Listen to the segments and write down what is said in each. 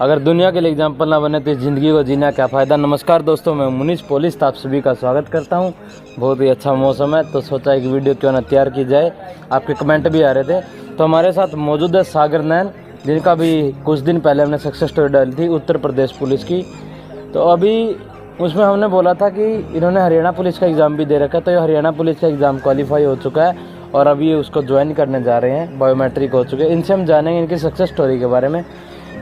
अगर दुनिया के लिए एग्जाम्पल ना बने तो इस ज़िंदगी को जीना क्या फ़ायदा। नमस्कार दोस्तों, मैं मुनीष पोलिस आप सभी का स्वागत करता हूं। बहुत ही अच्छा मौसम है तो सोचा एक वीडियो क्यों ना तैयार की जाए। आपके कमेंट भी आ रहे थे तो हमारे साथ मौजूद है सागर नैन, जिनका भी कुछ दिन पहले हमने सक्सेस स्टोरी डाली थी उत्तर प्रदेश पुलिस की। तो अभी उसमें हमने बोला था कि इन्होंने हरियाणा पुलिस का एग्ज़ाम भी दे रखा है, तो ये हरियाणा पुलिस का एग्ज़ाम क्वालिफाई हो चुका है और अभी उसको ज्वाइन करने जा रहे हैं, बायोमेट्रिक हो चुके हैं। इनसे हम जानेंगे इनकी सक्सेस स्टोरी के बारे में।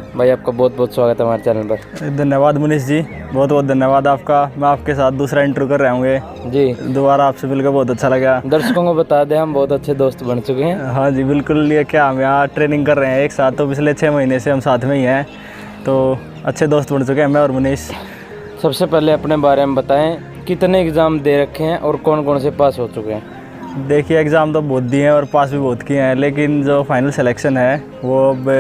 भाई आपका बहुत बहुत स्वागत है हमारे चैनल पर। धन्यवाद मुनीष जी, बहुत बहुत धन्यवाद आपका। मैं आपके साथ दूसरा इंटरव्यू कर रहा हूँ जी। दोबारा आपसे मिलकर बहुत अच्छा लगा। दर्शकों को बता दें हम बहुत अच्छे दोस्त बन चुके हैं। हाँ जी बिल्कुल, ये क्या हम यहाँ ट्रेनिंग कर रहे हैं एक साथ, तो पिछले 6 महीने से हम साथ में ही हैं, तो अच्छे दोस्त बन चुके हैं मैं और मुनीष। सबसे पहले अपने बारे में बताएं, कितने एग्ज़ाम दे रखे हैं और कौन कौन से पास हो चुके हैं? देखिए एग्ज़ाम तो बहुत दिए हैं और पास भी बहुत किए हैं, लेकिन जो फाइनल सिलेक्शन है वो अब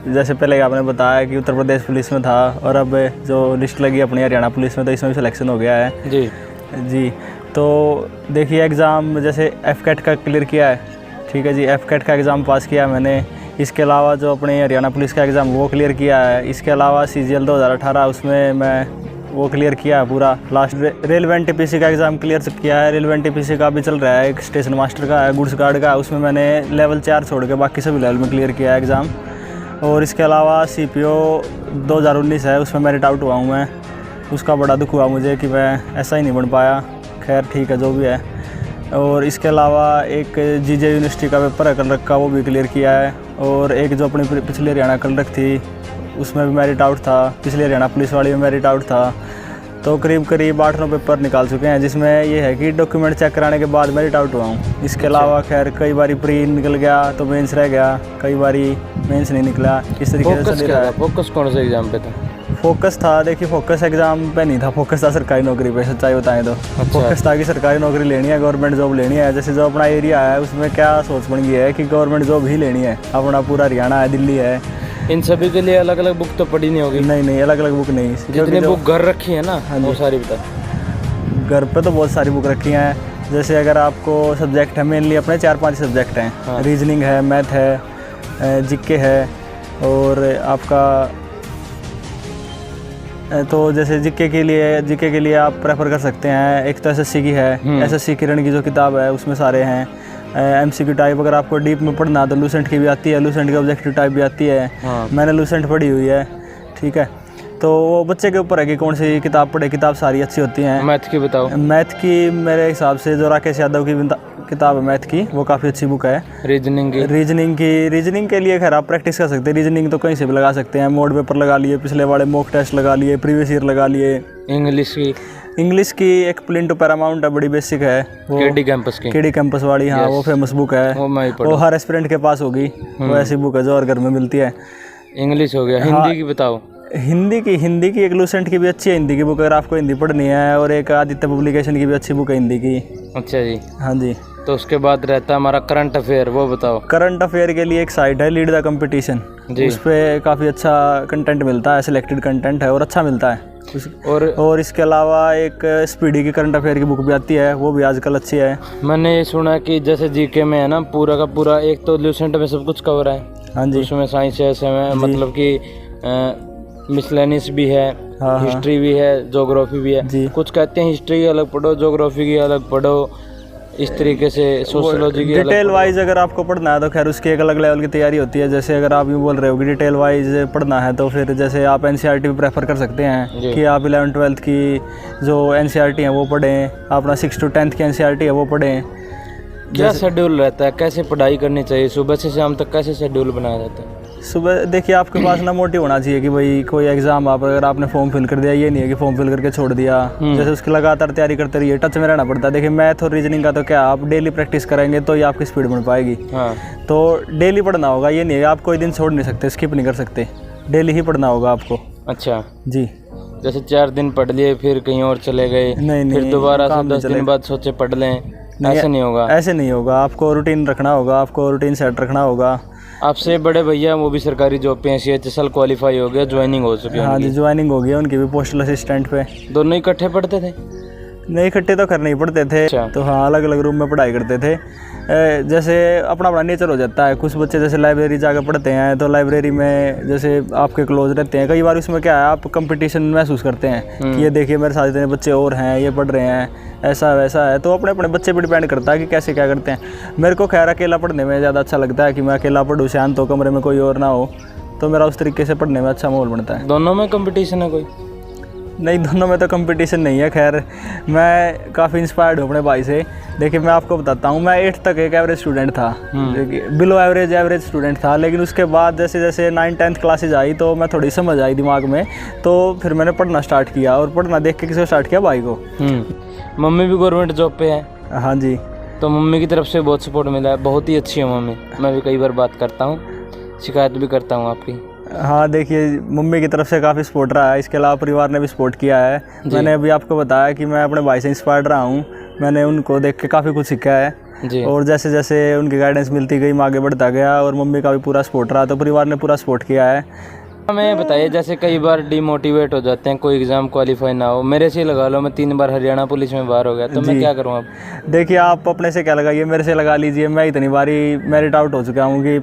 जैसे पहले आपने बताया कि उत्तर प्रदेश पुलिस में था और अब जो लिस्ट लगी अपनी हरियाणा पुलिस में, तो इसमें भी सिलेक्शन हो गया है जी। तो देखिए एग्ज़ाम जैसे एफकेट का क्लियर किया है, ठीक है जी, एफकेट का एग्ज़ाम पास किया मैंने। इसके अलावा जो अपने हरियाणा पुलिस का एग्ज़ाम वो क्लियर किया है। इसके अलावा CGL 2018 उसमें मैं वो क्लियर किया है पूरा। लास्ट रेलवे NTPC का एग्ज़ाम क्लियर किया है। रेलवे NTPC का भी चल रहा है, एक स्टेशन मास्टर का है, गुड्स गार्ड का, उसमें मैंने लेवल 4 छोड़ के बाकी सभी लेवल में क्लियर किया है एग्ज़ाम। और इसके अलावा CPO 2019 है, उसमें मेरिट आउट हुआ हूँ मैं। उसका बड़ा दुख हुआ मुझे कि मैं ऐसा ही नहीं बन पाया। खैर ठीक है जो भी है। और इसके अलावा एक GJ यूनिवर्सिटी का पेपर है कलरक का, वो भी क्लियर किया है। और एक जो अपनी पिछली हरियाणा कलरक थी उसमें भी मेरिट आउट था, पिछले हरियाणा पुलिस वाली में मेरिट आउट था। तो करीब 8-9 पेपर निकाल चुके हैं, जिसमें ये है कि डॉक्यूमेंट चेक कराने के बाद मेरिट आउट हुआ हूँ। इसके अलावा खैर कई बारी प्री निकल गया तो मेंस रह गया, कई बारी मेंस नहीं निकला। इस तरीके से चल रहा है। फोकस कौन से एग्ज़ाम पे था? फोकस था, देखिए फोकस एग्ज़ाम पे नहीं था, फोकस था सरकारी नौकरी पे, सच्चाई बताएं तो। फोकस था कि सरकारी नौकरी लेनी है, गवर्नमेंट जॉब लेनी है। जैसे जो अपना एरिया है उसमें क्या सोच बन गई है कि गवर्नमेंट जॉब ही लेनी है। अपना पूरा हरियाणा है, दिल्ली है, इन सभी के लिए अलग अलग बुक तो पढ़ी नहीं होगी? नहीं अलग अलग बुक नहीं। जितनी बुक घर रखी है ना वो सारी बता। घर पे तो बहुत सारी बुक रखी हैं। जैसे अगर आपको सब्जेक्ट है, मेनली अपने 4-5 सब्जेक्ट हैं। हाँ। रीजनिंग है, मैथ है, GK है, और आपका तो जैसे GK के लिए आप प्रेफर कर सकते हैं। एक तो SSC की है, SSC किरण की जो किताब है उसमें सारे हैं। MCQ टाइप अगर आपको डीप में पढ़ना है तो लूसेंट की भी आती है, लूसेंट की ऑब्जेक्टिव टाइप भी आती है। हाँ। मैंने लूसेंट पढ़ी हुई है, ठीक है। तो वो बच्चे के ऊपर है कि कौन सी किताब पढ़े। किताब सारी अच्छी होती हैं। मैथ की बताओ। मैथ की मेरे हिसाब से जो राकेश यादव की किताब है मैथ की, वो काफ़ी अच्छी बुक है। रीजनिंग के लिए खैर आप प्रैक्टिस कर सकते हैं। रीजनिंग तो कहीं से भी लगा सकते हैं, मोड पेपर लगा लिए, पिछले वाले मॉक टेस्ट लगा लिए, प्रीवियस ईयर लगा लिए। इंग्लिश की एक प्लिन टू पैरामाउंट है, बड़ी बेसिक है वो, केडी कैंपस वाली। हाँ वो फेमस बुक है, वो हर एस्पिरेंट के पास होगी। वो ऐसी बुक है जो हर घर में मिलती है। इंग्लिश हो गया। हिंदी की बताओ। हिंदी की एक लूसेंट की भी अच्छी है हिंदी की बुक, अगर आपको हिंदी पढ़नी है। और एक आदित्य पब्लिकेशन की भी अच्छी बुक है हिंदी की। अच्छा जी। हाँ जी। तो उसके बाद रहता है हमारा करंट अफेयर, वो बताओ। करंट अफेयर के लिए एक साइट है लीड द कंपटीशन, उस पर काफ़ी अच्छा कंटेंट मिलता है, सिलेक्टेड कंटेंट है और अच्छा मिलता है। और इसके अलावा एक स्पीडी की करंट अफेयर की बुक भी आती है, वो भी आजकल अच्छी है। मैंने ये सुना कि जैसे GK में है ना पूरा का पूरा, एक तो लूसेंट में सब कुछ कवर है। हाँ जी। उसमें साइंस है, मतलब कि मिसलेनियस भी है। हाँ, हिस्ट्री भी है, ज्योग्राफी भी है। कुछ कहते हैं हिस्ट्री की अलग पढ़ो, ज्योग्राफी की अलग पढ़ो, इस तरीके से सोशियोलॉजी की डिटेल वाइज अगर आपको पढ़ना है तो खैर उसकी एक अलग लेवल की तैयारी होती है। जैसे अगर आप यूँ बोल रहे हो कि डिटेल वाइज पढ़ना है तो फिर जैसे आप NCERT भी प्रेफर कर सकते हैं कि आप 11th-12th की जो NCERT है वो पढ़ें, अपना 6th to 10th की NCERT है वो पढ़ें। क्या शेड्यूल रहता है, कैसे पढ़ाई करनी चाहिए, सुबह से शाम तक कैसे शेड्यूल बनाया जाता है? सुबह देखिए आपके पास ना मोटिव होना चाहिए कि भाई कोई एग्जाम अगर आपने फॉर्म फिल कर दिया, ये नहीं है कि फॉर्म फिल करके छोड़ दिया। जैसे उसकी लगातार तैयारी करते रहिए, टच में रहना पड़ता है। देखिए मैथ और रीजनिंग का तो क्या आप डेली प्रैक्टिस करेंगे तो ये आपकी स्पीड बन पाएगी। हाँ। तो डेली पढ़ना होगा, ये नहीं है आप कोई दिन छोड़ नहीं सकते, स्किप नहीं कर सकते, डेली ही पढ़ना होगा आपको। अच्छा जी। जैसे 4 दिन पढ़ लिए फिर कहीं और चले गए, नहीं फिर दोबारा 10 दिन बाद सोचे पढ़ लें, ऐसे नहीं होगा। ऐसे नहीं होगा, आपको रूटीन रखना होगा, आपको रूटीन सेट रखना होगा। आपसे बड़े भैया वो भी सरकारी जॉब पे CHSL क्वालिफाई हो गया, ज्वाइनिंग हो चुकी है। हाँ जी ज्वाइनिंग हो गई उनकी भी, पोस्टल असिस्टेंट पे। दोनों इकट्ठे पढ़ते थे? नहीं इकट्ठे तो कर नहीं पढ़ते थे। अच्छा। तो हाँ अलग अलग रूम में पढ़ाई करते थे। जैसे अपना अपना नेचर हो जाता है। कुछ बच्चे जैसे लाइब्रेरी जाकर पढ़ते हैं तो लाइब्रेरी में जैसे आपके क्लोज रहते हैं, कई बार उसमें क्या है आप कंपटीशन महसूस करते हैं कि ये देखिए मेरे साथ इतने बच्चे और हैं, ये पढ़ रहे हैं, ऐसा वैसा है। तो अपने अपने बच्चे पर डिपेंड करता है कि कैसे क्या करते हैं। मेरे को खैर अकेला पढ़ने में ज़्यादा अच्छा लगता है कि मैं अकेला पढ़ूँ, शांत हो, कमरे में कोई और ना हो, तो मेरा उस तरीके से पढ़ने में अच्छा माहौल बनता है। दोनों में कंपटीशन है कोई? नहीं, दोनों में तो कंपटीशन नहीं है। खैर मैं काफ़ी इंस्पायर्ड हूँ अपने भाई से। देखिए मैं आपको बताता हूँ, मैं 8th तक एक एवरेज स्टूडेंट था, बिलो एवरेज स्टूडेंट था। लेकिन उसके बाद जैसे जैसे 9th-10th क्लासेज आई तो मैं थोड़ी समझ आई दिमाग में, तो फिर मैंने पढ़ना स्टार्ट किया। और पढ़ना देख के किसी स्टार्ट किया? भाई को। मम्मी भी गवर्नमेंट जॉब पे है? हाँ जी। तो मम्मी की तरफ से बहुत सपोर्ट मिला है, बहुत ही अच्छी है मम्मी। मैं भी कई बार बात करता हूँ, शिकायत भी करता हूँ आपकी। हाँ देखिए, मम्मी की तरफ से काफ़ी सपोर्ट रहा है, इसके अलावा परिवार ने भी सपोर्ट किया है। मैंने अभी आपको बताया कि मैं अपने भाई से इंस्पायर्ड रहा हूँ, मैंने उनको देख के काफ़ी कुछ सीखा है जी। और जैसे जैसे उनकी गाइडेंस मिलती गई मैं आगे बढ़ता गया और मम्मी का भी पूरा सपोर्ट रहा, तो परिवार ने पूरा सपोर्ट किया है। हमें बताइए, जैसे कई बार डिमोटिवेट हो जाते हैं, कोई एग्ज़ाम क्वालिफाई ना हो, मेरे से ही लगा लो मैं 3 बार हरियाणा पुलिस में बाहर हो गया, तो मैं क्या करूँ अब? देखिए आप अपने से क्या लगाइए, मेरे से लगा लीजिए, मैं इतनी बारी मेरिट आउट हो चुका हूँ कि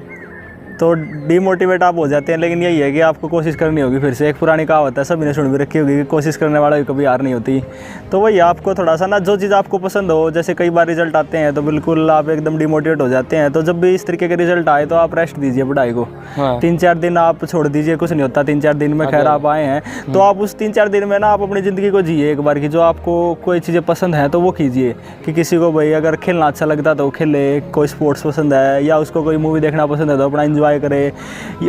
तो डीमोटिवेट आप हो जाते हैं। लेकिन यही है कि आपको कोशिश करनी होगी फिर से। एक पुरानी कहावत है, सभी ने सुन भी रखी होगी कि कोशिश करने वाला कभी हार नहीं होती। तो वही आपको थोड़ा सा ना, जो चीज़ आपको पसंद हो, जैसे कई बार रिजल्ट आते हैं तो बिल्कुल आप एकदम डिमोटिवेट हो जाते हैं, तो जब भी इस तरीके के रिजल्ट आए तो आप रेस्ट दीजिए पढ़ाई को। 3-4 दिन आप छोड़ दीजिए, कुछ नहीं होता। 3-4 दिन में खैर आप आए हैं तो आप उस 3-4 दिन में ना आप अपनी ज़िंदगी को जिए एक बार की। जो आपको कोई चीज़ें पसंद हैं तो वो कीजिए, कि किसी को भाई अगर खेलना अच्छा लगता है तो खेले, कोई स्पोर्ट्स पसंद है या उसको कोई मूवी देखना पसंद है तो अपना एंजॉय करे।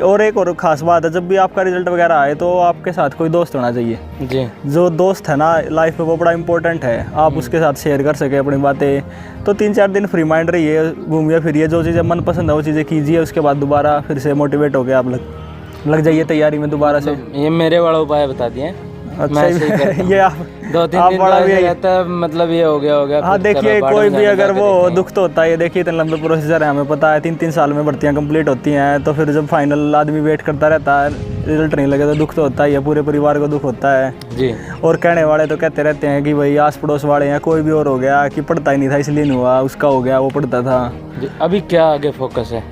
और एक और ख़ास बात है, जब भी आपका रिजल्ट वगैरह आए तो आपके साथ कोई दोस्त होना चाहिए जी। जो दोस्त है ना लाइफ में वो बड़ा इंपॉर्टेंट है, आप उसके साथ शेयर कर सके अपनी बातें। तो 3-4 दिन फ्री माइंड रहिए, घूमिए फिरिए, जो चीज़ें मन पसंद है वो चीज़ें कीजिए। उसके बाद दोबारा फिर से मोटिवेट होकर आप लग जाइए तैयारी में दोबारा से। ये मेरे वाला उपाय बता दिए। अच्छा, ये आप 2-3 दिन रहता है, मतलब ये हो गया। हाँ देखिए, कोई भी अगर वो दुख तो होता है। देखिए इतने लंबे प्रोसीजर है, हमें पता है 3-3 साल में भर्तियाँ कंप्लीट होती हैं, तो फिर जब फाइनल आदमी वेट करता रहता है, रिजल्ट नहीं लगे तो दुख तो होता ही है, पूरे परिवार को दुख होता है जी। और कहने वाले तो कहते रहते हैं कि भाई आस पड़ोस वाले हैं, कोई भी और हो गया कि पढ़ता ही नहीं था इसलिए नहीं हुआ, उसका हो गया वो पढ़ता था। अभी क्या आगे फोकस है?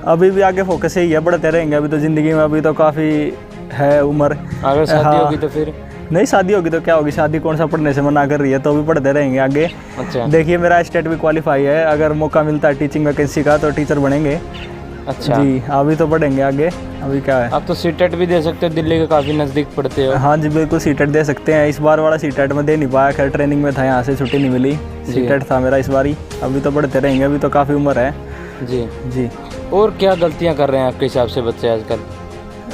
अभी भी आगे फोकस यही है, बढ़ते रहेंगे अभी तो ज़िंदगी में, अभी तो काफ़ी है उम्र। अगर शादी होगी तो फिर? नहीं, शादी होगी तो क्या होगी, शादी कौन सा पढ़ने से मना कर रही है, तो भी पढ़ते रहेंगे आगे। अच्छा। देखिए मेरा स्टेट भी क्वालिफाई है, अगर मौका मिलता है टीचिंग वैकेंसी का तो टीचर बनेंगे। अच्छा जी, अभी तो पढ़ेंगे आगे। अभी क्या है, आप तो सीटेट भी दे सकते हो, दिल्ली के काफ़ी नज़दीक पढ़ते हो। हाँ जी बिल्कुल, सीटेट दे सकते हैं। इस बार वाला सीटेट में दे नहीं पाया, खैर ट्रेनिंग में था, यहाँ से छुट्टी नहीं मिली, सीटेट था मेरा इस बारी। अभी तो पढ़ते रहेंगे, अभी तो काफ़ी उम्र है। जी जी। और क्या गलतियाँ कर रहे हैं आपके हिसाब से बच्चे आजकल?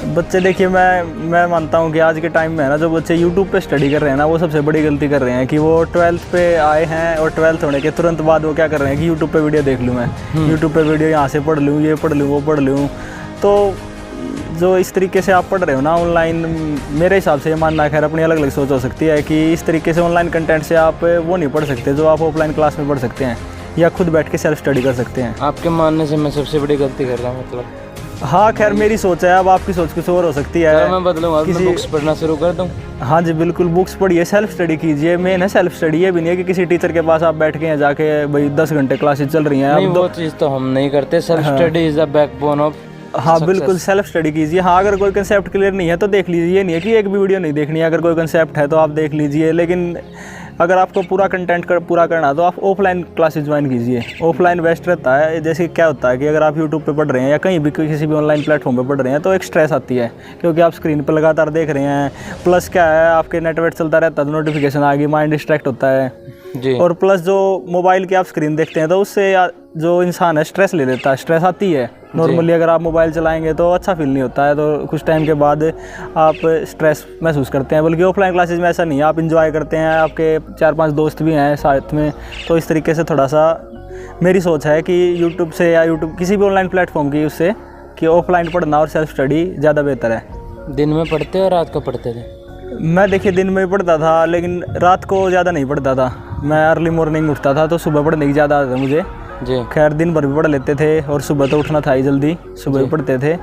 बच्चे देखिए, मैं मानता हूँ कि आज के टाइम में है ना, जो बच्चे यूट्यूब पे स्टडी कर रहे हैं ना, वो सबसे बड़ी गलती कर रहे हैं कि वो 12th पे आए हैं और 12th होने के तुरंत बाद वो क्या कर रहे हैं कि यूट्यूब पे वीडियो देख लूँ, मैं यूट्यूब पे वीडियो यहाँ से पढ़ लूँ, ये पढ़ लूँ, वो पढ़ लूँ। तो जो इस तरीके से आप पढ़ रहे हो ना ऑनलाइन, मेरे हिसाब से ये मानना है, खैर अपनी अलग अलग सोच हो सकती है, कि इस तरीके से ऑनलाइन कंटेंट से आप वो नहीं पढ़ सकते जो आप ऑफलाइन क्लास में पढ़ सकते हैं या खुद बैठ के सेल्फ स्टडी कर सकते हैं। आपके मानने से मैं सबसे बड़ी गलती कर रहा हूँ मतलब? हाँ खैर मेरी सोच है, अब आपकी सोच कुछ और हो सकती है। मैं बदलूंगा, बुक्स पढ़ना शुरू कर दूँ? हाँ जी बिल्कुल, बुक्स पढ़िए, सेल्फ स्टडी कीजिए। मेन है सेल्फ स्टडी, ये भी नहीं है कि किसी टीचर के पास आप बैठ के जाके भाई 10 घंटे क्लासेस चल रही हैं। नहीं, वो चीज़ तो हम नहीं करते। Self study is the backbone of. हाँ बिल्कुल, सेल्फ स्टडी कीजिए। हाँ अगर कोई कंसेप्ट क्लियर नहीं है तो देख लीजिए, नहीं है कि एक भी वीडियो नहीं देखनी है, अगर कोई कंसेप्ट है तो आप देख लीजिए। लेकिन अगर आपको पूरा कंटेंट पूरा करना है तो आप ऑफलाइन क्लासेस ज्वाइन कीजिए, ऑफलाइन बेस्ट रहता है। जैसे क्या होता है कि अगर आप यूट्यूब पे पढ़ रहे हैं या कहीं भी किसी भी ऑनलाइन प्लेटफॉर्म पे पढ़ रहे हैं तो एक स्ट्रेस आती है, क्योंकि आप स्क्रीन पर लगातार देख रहे हैं, प्लस क्या है आपके नेटवर्क चलता रहता है तो नोटिफिकेशन आ गई, माइंड डिस्ट्रैक्ट होता है जी। और प्लस जो मोबाइल की आप स्क्रीन देखते हैं तो उससे जो इंसान है स्ट्रेस ले लेता है, स्ट्रेस आती है नॉर्मली। अगर आप मोबाइल चलाएंगे तो अच्छा फील नहीं होता है, तो कुछ टाइम के बाद आप स्ट्रेस महसूस करते हैं। बल्कि ऑफलाइन क्लासेस में ऐसा नहीं है, आप इंजॉय करते हैं, आपके 4-5 दोस्त भी हैं साथ में। तो इस तरीके से थोड़ा सा मेरी सोच है कि यूट्यूब से या यूट्यूब किसी भी ऑनलाइन प्लेटफॉर्म की उससे कि ऑफलाइन पढ़ना और सेल्फ स्टडी ज़्यादा बेहतर है। दिन में पढ़ते और रात को पढ़ते थे? मैं देखिए दिन में पढ़ता था, लेकिन रात को ज़्यादा नहीं पढ़ता था। मैं अर्ली मॉर्निंग उठता था तो सुबह पढ़ने की ज़्यादा आदत है मुझे जी। खैर दिन भर भी पढ़ लेते थे और सुबह तो उठना था ही जल्दी, सुबह भी पढ़ते थे।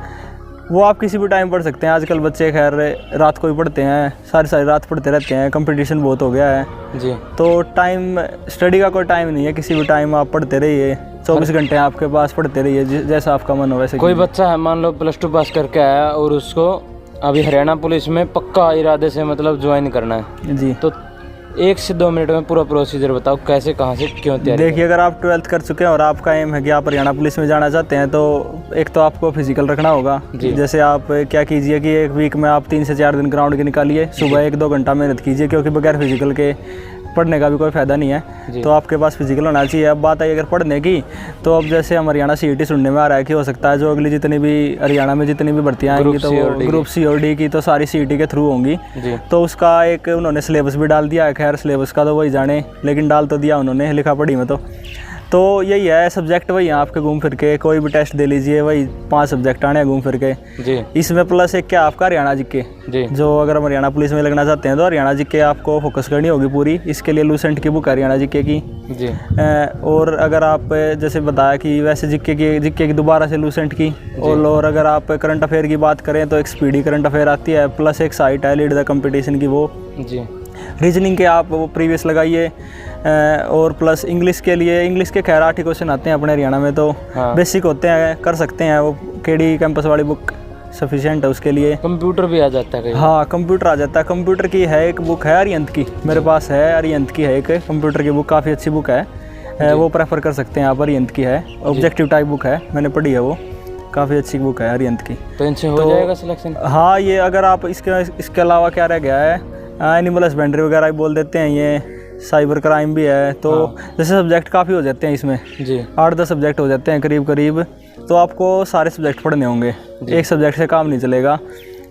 वो आप किसी भी टाइम पढ़ सकते हैं। आजकल बच्चे खैर रात को ही पढ़ते हैं, सारी रात पढ़ते रहते हैं, कंपटीशन बहुत हो गया है जी। तो टाइम स्टडी का कोई टाइम नहीं है, किसी भी टाइम आप पढ़ते रहिए, 24 घंटे आपके पास पढ़ते रहिए, जैसा आपका मन हो वैसे कोई कीजिए। बच्चा है मान लो +2 पास करके आया और उसको अभी हरियाणा पुलिस में पक्का इरादे से मतलब ज्वाइन करना है, जी, तो 1 से 2 मिनट में पूरा प्रोसीजर बताओ, कैसे कहाँ से क्यों तैयारी देखिए अगर आप 12th कर चुके हैं और आपका एम है कि आप हरियाणा पुलिस में जाना चाहते हैं, तो एक तो आपको फिजिकल रखना होगा। जी। जैसे आप क्या कीजिए कि एक वीक में आप 3 से 4 दिन ग्राउंड के निकालिए, सुबह 1-2 घंटा मेहनत कीजिए, क्योंकि बगैर फिजिकल के पढ़ने का भी कोई फ़ायदा नहीं है। तो आपके पास फिजिकल होना चाहिए। अब बात आई अगर पढ़ने की, तो अब जैसे हम हरियाणा CET सुनने में आ रहा है कि हो सकता है जो अगली जितनी भी हरियाणा में जितनी भी भर्तियाँ आएंगी तो वो ग्रुप C और D की तो सारी CET के थ्रू होंगी। जी। तो उसका एक उन्होंने सिलेबस भी डाल दिया है। खैर सिलेबस का तो वही जाने, लेकिन डाल तो दिया उन्होंने लिखा पढ़ी में। तो यही है, सब्जेक्ट वही हैं आपके घूम फिर के, कोई भी टेस्ट दे लीजिए, वही 5 सब्जेक्ट आने हैं घूम फिर के। जी। इसमें प्लस एक क्या आपका हरियाणा जीके, जी। जो अगर हम हरियाणा पुलिस में लगना चाहते हैं तो हरियाणा जीके आपको फोकस करनी होगी पूरी। इसके लिए लूसेंट की बुक है हरियाणा जीके की। जी। और अगर आप जैसे बताया कि वैसे जीके की दोबारा से लूसेंट की, और अगर आप करंट अफेयर की बात करें तो एक स्पीडी करंट अफेयर आती है, प्लस एक साइट है लीड द कंपटीशन की, वो। जी। रीजनिंग के आप वो प्रीवियस लगाइए, और प्लस इंग्लिश के लिए, इंग्लिश के खैर 8 ही क्वेश्चन आते हैं अपने हरियाणा में, तो हाँ। बेसिक होते हैं, कर सकते हैं। वो KD कैंपस वाली बुक सफिशिएंट है उसके लिए। कंप्यूटर भी आ जाता है कहीं? हाँ, कंप्यूटर आ जाता है। कंप्यूटर की है एक बुक है अरिहंत की, मेरे पास है अरिहंत की है एक कंप्यूटर की बुक, काफ़ी अच्छी बुक है। वो प्रेफर कर सकते हैं आप, अरिहंत की है, ऑब्जेक्टिव टाइप बुक है, मैंने पढ़ी है वो, काफ़ी अच्छी बुक है अरिहंत की। तो इनसे हो जाएगा सिलेक्शन? हाँ, ये अगर आप इसके अलावा क्या रह गया है, एनिमल हस्बेंड्री वगैरह भी बोल देते हैं, ये साइबर क्राइम भी है। तो जैसे सब्जेक्ट काफ़ी हो जाते हैं इसमें, जी। 8-10 सब्जेक्ट हो जाते हैं करीब, तो आपको सारे सब्जेक्ट पढ़ने होंगे, एक सब्जेक्ट से काम नहीं चलेगा।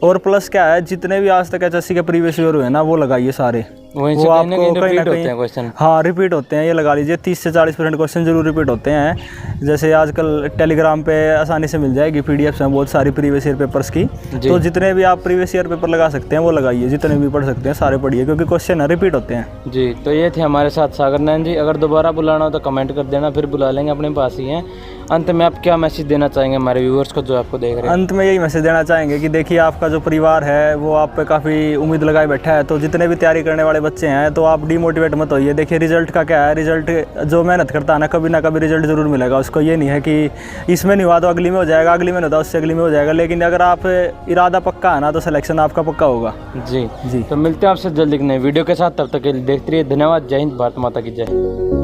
और प्लस क्या है, जितने भी आज तक HSC के प्रीवियस ईयर हुए ना, वो लगाइए सारे, वहीं वो से आपको कहीं ना कहीं क्वेश्चन। हाँ, रिपीट होते हैं, ये लगा लीजिए 30 से 40% क्वेश्चन जरूर रिपीट होते हैं। जैसे आजकल टेलीग्राम पे आसानी से मिल जाएगी PDFs हैं बहुत सारी प्रीवियस ईयर पेपर्स की, तो जितने भी आप प्रीवियस ईयर पेपर लगा सकते हैं वो लगाइए, जितने भी पढ़ सकते हैं सारे पढ़िए, क्योंकि क्वेश्चन रिपीट होते हैं। जी। तो ये थे हमारे साथ सागर नैन जी। अगर दोबारा बुलाना हो तो कमेंट कर देना, फिर बुला लेंगे, अपने पास ही हैं। अंत में आप क्या मैसेज देना चाहेंगे हमारे व्यूअर्स को जो आपको देख रहे हैं? अंत में यही मैसेज देना चाहेंगे कि देखिए, आपका जो परिवार है वो आप पे काफ़ी उम्मीद लगाए बैठा है, तो जितने भी तैयारी करने वाले बच्चे हैं तो आप डिमोटिवेट मत होइए। देखिए, रिजल्ट का क्या है, रिजल्ट जो मेहनत करता है ना कभी रिजल्ट ज़रूर मिलेगा उसको। ये नहीं है कि इसमें नहीं हुआ तो अगली में हो जाएगा, अगली में नहीं होता उससे अगली में हो जाएगा, लेकिन अगर आप इरादा पक्का है ना तो सिलेक्शन आपका पक्का होगा। जी। जी। तो मिलते हैं आपसे जल्द एक नए वीडियो के साथ, तब तक के लिए देखते रहिए। धन्यवाद। जय हिंद, भारत माता की जय।